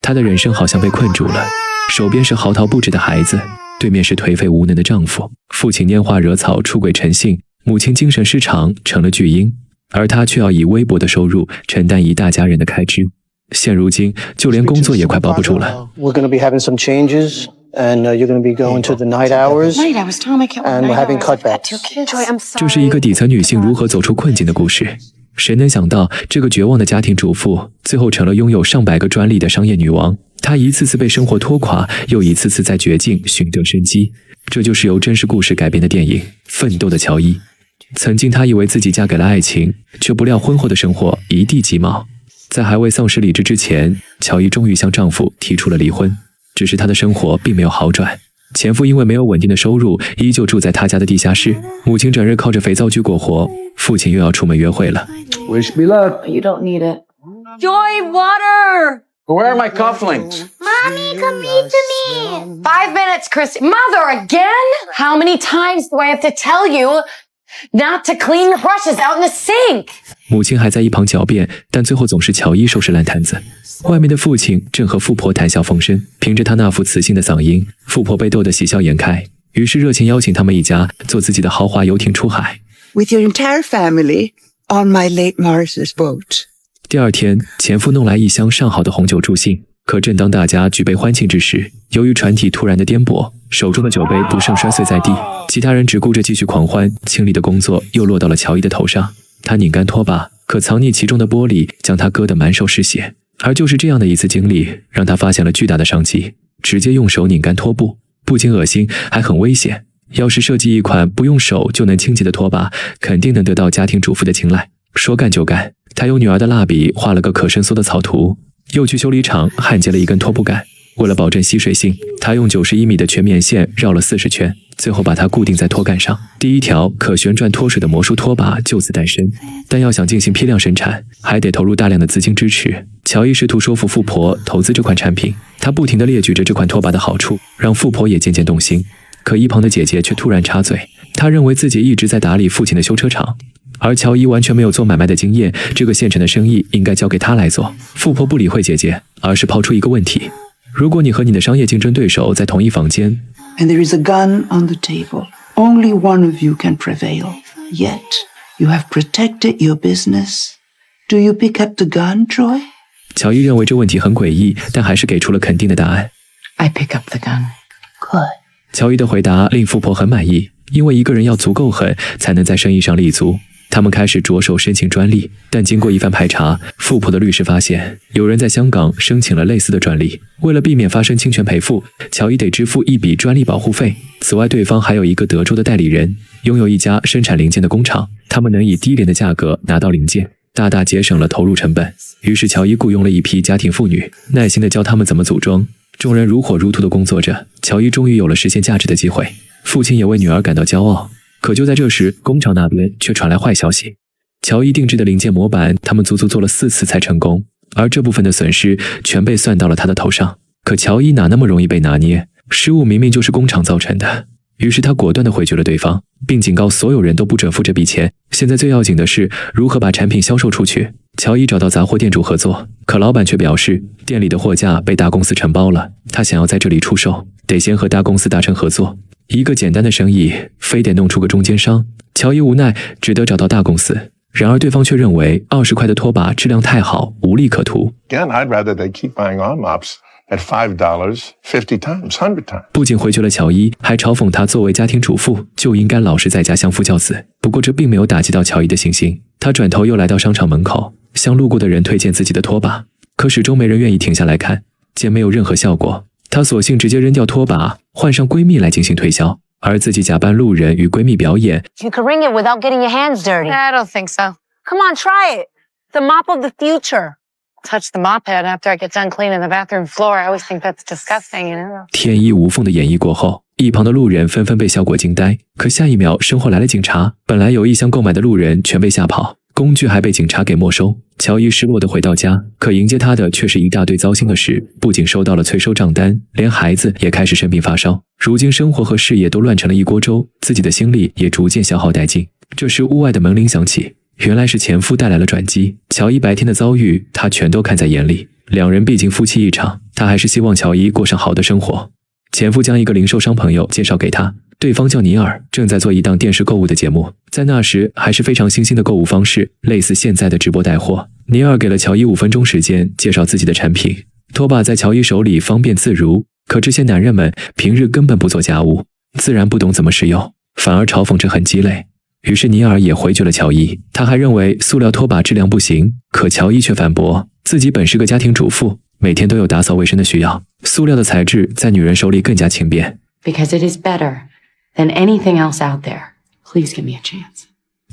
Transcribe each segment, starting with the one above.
她的人生好像被困住了，手边是嚎啕不止的孩子，对面是颓废无能的丈夫，父亲拈花惹草出轨成性，母亲精神失常成了巨婴，而她却要以微薄的收入承担一大家人的开支。现如今就连工作也快保不住了。 We're going to be having some changes and you're going to be going to the night hours and we're having cutbacks. 这是一个底层女性如何走出困境的故事。谁能想到这个绝望的家庭主妇最后成了拥有上百个专利的商业女王，她一次次被生活拖垮，又一次次在绝境寻得生机。这就是由真实故事改编的电影《奋斗的乔伊》。曾经她以为自己嫁给了爱情，却不料婚后的生活一地鸡毛。在还未丧失理智之前，乔伊终于向丈夫提出了离婚。只是她的生活并没有好转，前夫因为没有稳定的收入，依旧住在她家的地下室。母亲整日靠着肥皂剧过活，父亲又要出门约会了。 Wish me luck. You don't need it. Joy, water! Where are my cufflinks? Mommy, come eat to me. 5 minutes, Christy. Mother, again? How many times do I have to tell you not to clean your brushes out in the sink? 母亲还在一旁狡辩，但最后总是乔伊收拾烂摊子。外面的父亲正和富婆谈笑风生，凭着他那副磁性的嗓音，富婆被逗得喜笑颜开，于是热情邀请他们一家坐自己的豪华游艇出海。 With your entire family on my late Morris's boat. 第二天，前夫弄来一箱上好的红酒助兴，可正当大家举杯欢庆之时，由于船体突然的颠簸，手中的酒杯不慎摔碎在地，其他人只顾着继续狂欢，清理的工作又落到了乔伊的头上。他拧干拖把，可藏匿其中的玻璃将他割得满手是血。而就是这样的一次经历，让他发现了巨大的商机。直接用手拧干拖布，不仅恶心，还很危险。要是设计一款不用手就能清洁的拖把，肯定能得到家庭主妇的青睐。说干就干，他用女儿的蜡笔画了个可伸缩的草图，又去修理厂焊接了一根拖布杆。为了保证吸水性，他用91米的全棉线绕了40圈，最后把它固定在拖杆上。第一条可旋转脱水的魔术拖把就此诞生。但要想进行批量生产，还得投入大量的资金支持。乔伊试图说服富婆投资这款产品，他不停地列举着这款拖把的好处，让富婆也渐渐动心。可一旁的姐姐却突然插嘴，她认为自己一直在打理父亲的修车厂，而乔伊完全没有做买卖的经验，这个现成的生意应该交给他来做。富婆不理会姐姐，而是抛出一个问题：如果你和你的商业竞争对手在同一房间 And there is a gun on the table. Only one of you can prevail. Yet, you have protected your business. Do you pick up the gun, Joy? 乔伊认为这问题很诡异，但还是给出了肯定的答案。 I pick up the gun. Good. 乔伊的回答令富婆很满意，因为一个人要足够狠，才能在生意上立足。他们开始着手申请专利，但经过一番排查，富婆的律师发现有人在香港申请了类似的专利。为了避免发生侵权赔付，乔伊得支付一笔专利保护费。此外，对方还有一个德州的代理人，拥有一家生产零件的工厂，他们能以低廉的价格拿到零件，大大节省了投入成本。于是乔伊雇佣了一批家庭妇女，耐心地教他们怎么组装。众人如火如荼地工作着，乔伊终于有了实现价值的机会。父亲也为女儿感到骄傲。可就在这时，工厂那边却传来坏消息。乔伊定制的零件模板，他们足足做了4次才成功，而这部分的损失全被算到了他的头上。可乔伊哪那么容易被拿捏？失误明明就是工厂造成的。于是他果断地回绝了对方，并警告所有人都不准付这笔钱。现在最要紧的是如何把产品销售出去。乔伊找到杂货店主合作，可老板却表示店里的货架被大公司承包了，他想要在这里出售，得先和大公司达成合作。一个简单的生意，非得弄出个中间商。乔伊无奈，只得找到大公司。然而对方却认为20块的拖把质量太好，无利可图。Again, I'd rather they keep buying our mops at $5 50 times, 100 times. 不仅回绝了乔伊，还嘲讽他作为家庭主妇就应该老实在家相夫教子。不过这并没有打击到乔伊的信心，他转头又来到商场门口，向路过的人推荐自己的拖把，可始终没人愿意停下来看。见没有任何效果，他索性直接扔掉拖把，换上闺蜜来进行推销，而自己假扮路人与闺蜜表演。 You can wring it without getting your hands dirty. I don't think so. Come on, try it. The mop of the future. Touch the mop head after I get done cleaning the bathroom floor. I always think that's disgusting, you know? 天衣无缝的演绎过后，一旁的路人纷纷被效果惊呆。可下一秒，身后来了警察，本来有意向购买的路人全被吓跑，工具还被警察给没收。乔伊失落地回到家，可迎接他的却是一大堆糟心的事，不仅收到了催收账单，连孩子也开始生病发烧。如今生活和事业都乱成了一锅粥，自己的心力也逐渐消耗殆尽。这时屋外的门铃响起，原来是前夫带来了转机。乔伊白天的遭遇，他全都看在眼里。两人毕竟夫妻一场，她还是希望乔伊过上好的生活。前夫将一个零售商朋友介绍给她，对方叫尼尔，正在做一档电视购物的节目，在那时还是非常新兴的购物方式，类似现在的直播带货。尼尔给了乔伊5分钟时间介绍自己的产品，拖把在乔伊手里方便自如，可这些男人们平日根本不做家务，自然不懂怎么使用，反而嘲讽着很鸡肋。于是尼尔也回绝了乔伊，他还认为塑料拖把质量不行，可乔伊却反驳自己本是个家庭主妇，每天都有打扫卫生的需要，塑料的材质在女人手里更加轻便。 Because it is better than anything else out there. Please give me a chance.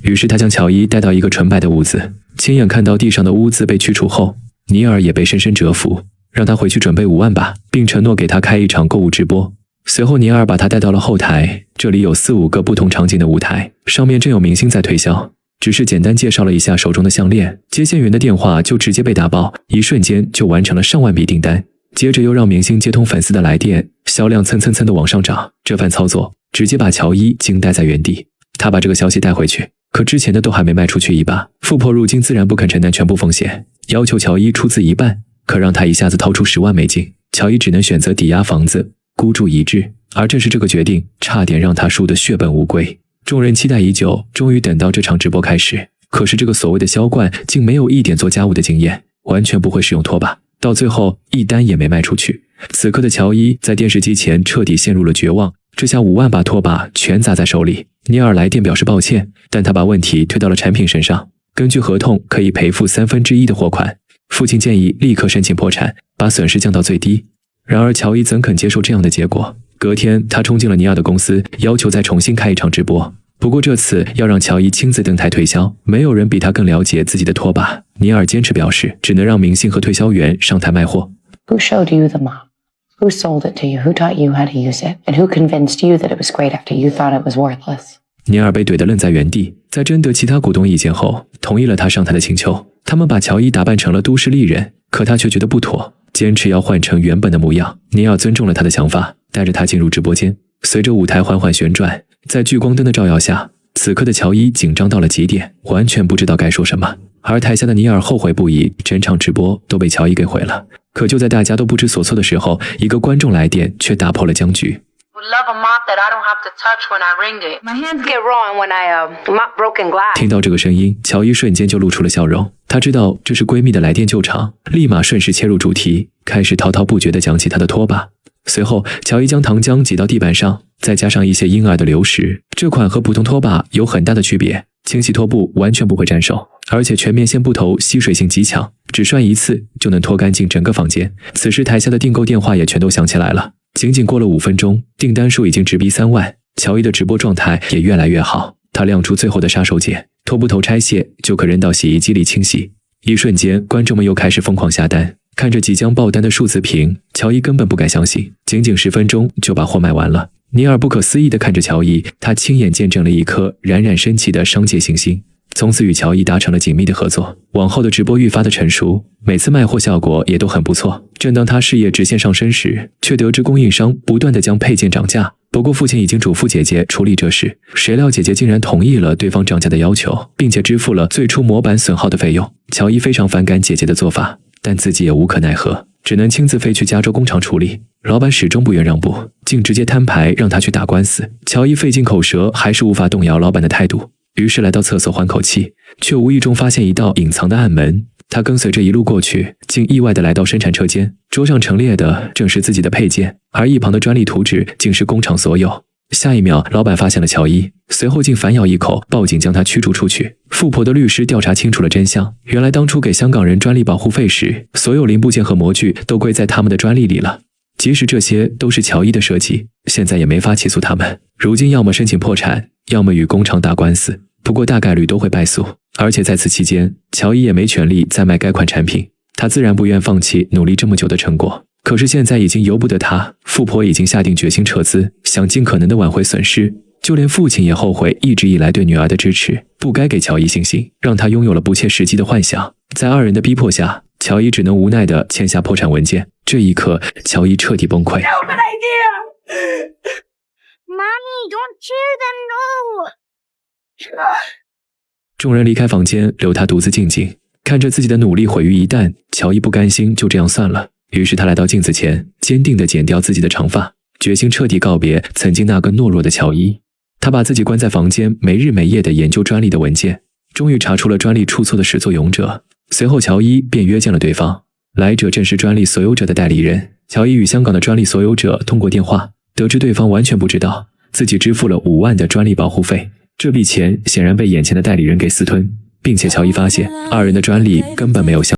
于是他将乔伊带到一个纯白的屋子，亲眼看到地上的污渍被去除后，尼尔也被深深折服，让他回去准备5万吧，并承诺给他开一场购物直播。随后尼尔把他带到了后台，这里有4、5个不同场景的舞台，上面正有明星在推销。只是简单介绍了一下手中的项链，接线员的电话就直接被打爆，一瞬间就完成了上万笔订单。接着又让明星接通粉丝的来电，销量蹭的往上涨。这番操作直接把乔伊惊呆在原地。他把这个消息带回去，可之前的都还没卖出去一把，富婆如今自然不肯承担全部风险，要求乔伊出资1半，可让他一下子掏出10万美金，乔伊只能选择抵押房子，孤注一掷。而正是这个决定，差点让他输得血本无归。众人期待已久，终于等到这场直播开始。可是这个所谓的销冠竟没有一点做家务的经验，完全不会使用拖把，到最后一单也没卖出去。此刻的乔伊在电视机前彻底陷入了绝望，这下5万把拖把全砸在手里。尼尔来电表示抱歉，但他把问题推到了产品身上，根据合同可以赔付1/3的货款。父亲建议立刻申请破产，把损失降到最低。然而乔伊怎肯接受这样的结果？隔天他冲进了尼尔的公司，要求再重新开一场直播。不过这次要让乔伊亲自登台推销，没有人比他更了解自己的拖把。尼尔坚持表示，只能让明星和推销员上台卖货。 Who showed you the mop? Who sold it to you? Who taught you how to use it? And who convinced you that it was great after you thought it was worthless? 尼尔被怼得愣在原地，在征得其他股东意见后，同意了他上台的请求。他们把乔伊打扮成了都市丽人，可他却觉得不妥，坚持要换成原本的模样。尼尔尊重了他的想法，带着他进入直播间。随着舞台缓缓旋转，在聚光灯的照耀下，此刻的乔伊紧张到了极点，完全不知道该说什么。而台下的尼尔后悔不已，整场直播都被乔伊给毁了。可就在大家都不知所措的时候，一个观众来电却打破了僵局。 Would love a mop that I don't have to touch when I wring it. My hands get raw when I mop broken glass. 听到这个声音，乔伊瞬间就露出了笑容。她知道这是闺蜜的来电救场，立马顺势切入主题，开始滔滔不绝地讲起她的拖把。随后，乔伊将糖浆挤到地板上，再加上一些婴儿的流食。这款和普通拖把有很大的区别，清洗拖布完全不会沾手，而且全面线布头吸水性极强，只涮1次就能拖干净整个房间。此时台下的订购电话也全都响起来了。仅仅过了5分钟，订单数已经直逼3万。乔伊的直播状态也越来越好，他亮出最后的杀手锏，拖布头拆卸就可扔到洗衣机里清洗。一瞬间，观众们又开始疯狂下单。看着即将爆单的数字屏，乔伊根本不敢相信，仅仅10分钟就把货卖完了。尼尔不可思议地看着乔伊，他亲眼见证了一颗冉冉升起的商界新星。从此与乔伊达成了紧密的合作，往后的直播愈发的成熟，每次卖货效果也都很不错。正当他事业直线上升时，却得知供应商不断地将配件涨价。不过父亲已经嘱咐姐姐处理这事，谁料姐姐竟然同意了对方涨价的要求，并且支付了最初模板损耗的费用。乔伊非常反感姐姐的做法，但自己也无可奈何，只能亲自飞去加州工厂处理。老板始终不愿让步，竟直接摊牌让他去打官司。乔伊费尽口舌，还是无法动摇老板的态度。于是来到厕所缓口气，却无意中发现一道隐藏的暗门。他跟随着一路过去，竟意外地来到生产车间，桌上陈列的正是自己的配件，而一旁的专利图纸竟是工厂所有。下一秒，老板发现了乔伊，随后竟反咬一口，报警将他驱逐出去。富婆的律师调查清楚了真相，原来当初给香港人专利保护费时，所有零部件和模具都归在他们的专利里了。即使这些都是乔伊的设计，现在也没法起诉他们。如今要么申请破产，要么与工厂打官司，不过大概率都会败诉。而且在此期间，乔伊也没权利再卖该款产品，他自然不愿放弃努力这么久的成果。可是现在已经由不得他，富婆已经下定决心撤资，想尽可能的挽回损失。就连父亲也后悔一直以来对女儿的支持，不该给乔伊信心，让他拥有了不切实际的幻想。在二人的逼迫下，乔伊只能无奈地签下破产文件。这一刻，乔伊彻底崩溃。Mommy, don't cheer them, no! 众人离开房间，留他独自静静，看着自己的努力毁于一旦。乔伊不甘心就这样算了，于是他来到镜子前，坚定地剪掉自己的长发，决心彻底告别曾经那个懦弱的乔伊。他把自己关在房间，没日没夜地研究专利的文件，终于查出了专利出错的始作俑者。随后乔伊便约见了对方，来者正是专利所有者的代理人。乔伊与香港的专利所有者通过电话，得知对方完全不知道自己支付了5万的专利保护费，这笔钱显然被眼前的代理人给私吞，并且乔伊发现2人的专利根本没有相